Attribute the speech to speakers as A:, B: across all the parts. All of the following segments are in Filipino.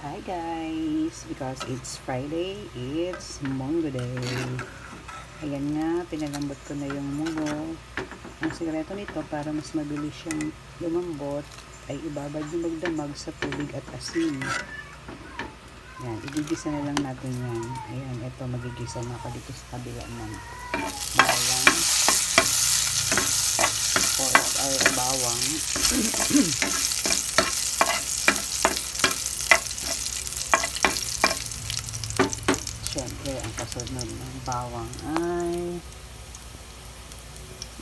A: Hi guys! Because it's Friday, it's Munggo Day. Ayan nga, pinalambot ko na yung munggo. Ang sikreto nito, para mas mabilis siyang lumambot, ay ibabad yung magdamag sa tubig at asin. Yan, igigisa na lang natin yan. Ayan, ito magigisa na ako dito sa kabila ng bawang. Bawang. Siyempre, ang kasunod ng bawang ay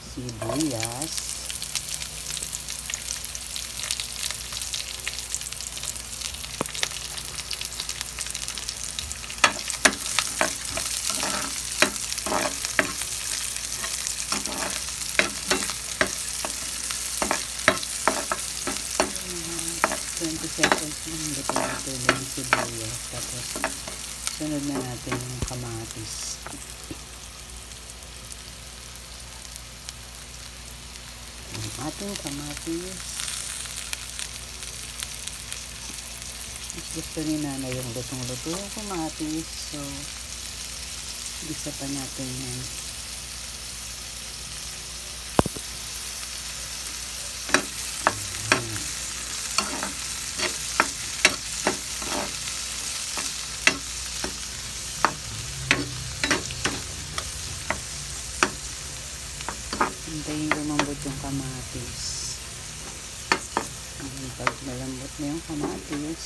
A: sibuyas, seconds lang dito yung sibuyas, tapos sunod na natin yung kamatis. Ang ating kamatis, mas gusto ni nanay yung lutong-luto yung kamatis, so gisa pa natin yan. Hintayin lumambot yung kamatis. Pag malambot na yung kamatis,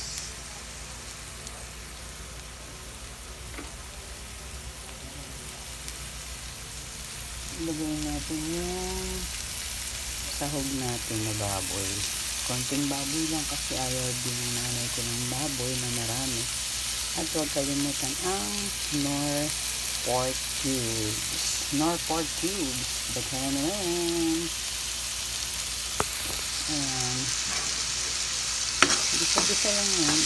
A: ilagay natin yung sahog natin na baboy. Konting baboy lang kasi ayaw din ng nanay ko ng baboy na marami. At huwag kalimutan ang Knorr pork cubes. Knorr pork cubes. Bakayan na yan. Ayan. Bisa-bisa lang yan.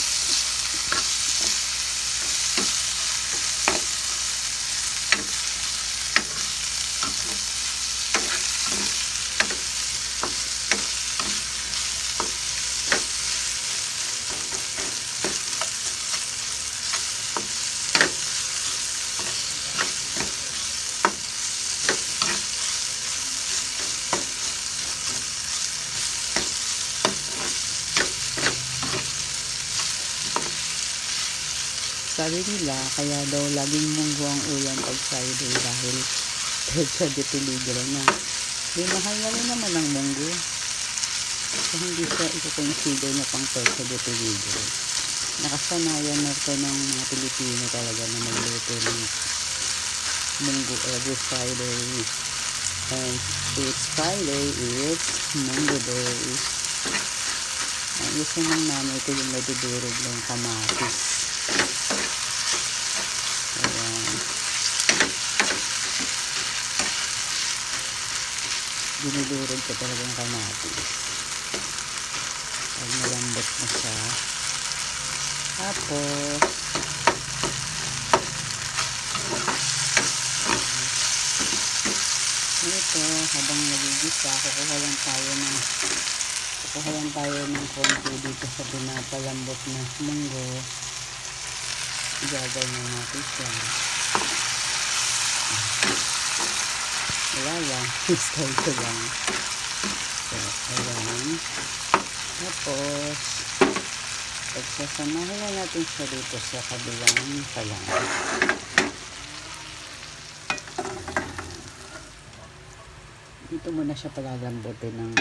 A: Sabi nila, kaya daw laging munggo ang ulam pag Friday dahil sa de peligro na. Mahal na rin naman ang munggo. So, hindi siya ito-consider na pang sa de peligro. Nakasanayan na ito ng mga Pilipino talaga na magluto ng munggo every Friday. And it's Friday, it's Munggo Day. Ang gusto ng nanay ko yung nadudurog ng kamatis. Dinudurog ko talagang kamatis. Pag malambot na siya. Tapos ito, habang nagigisa, kukuha lang tayo ng konti dito sa pinapalambot na munggo. Igagay na natin siya. Wala lang. Style ko lang. So, ayan. Tapos, pagsasamahin na natin siya dito sa kabilang palang. Dito muna siya palalambutin ng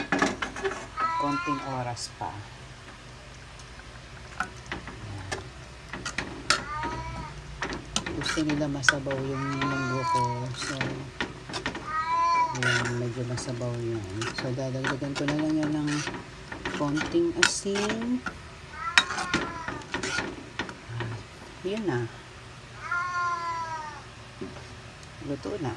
A: konting oras pa. Gusto nila masabaw yung munggo ko. So, ayan, medyo masabaw yan. So, dadagdagan ko na lang yan ng konting asin. Yun na. Luto na.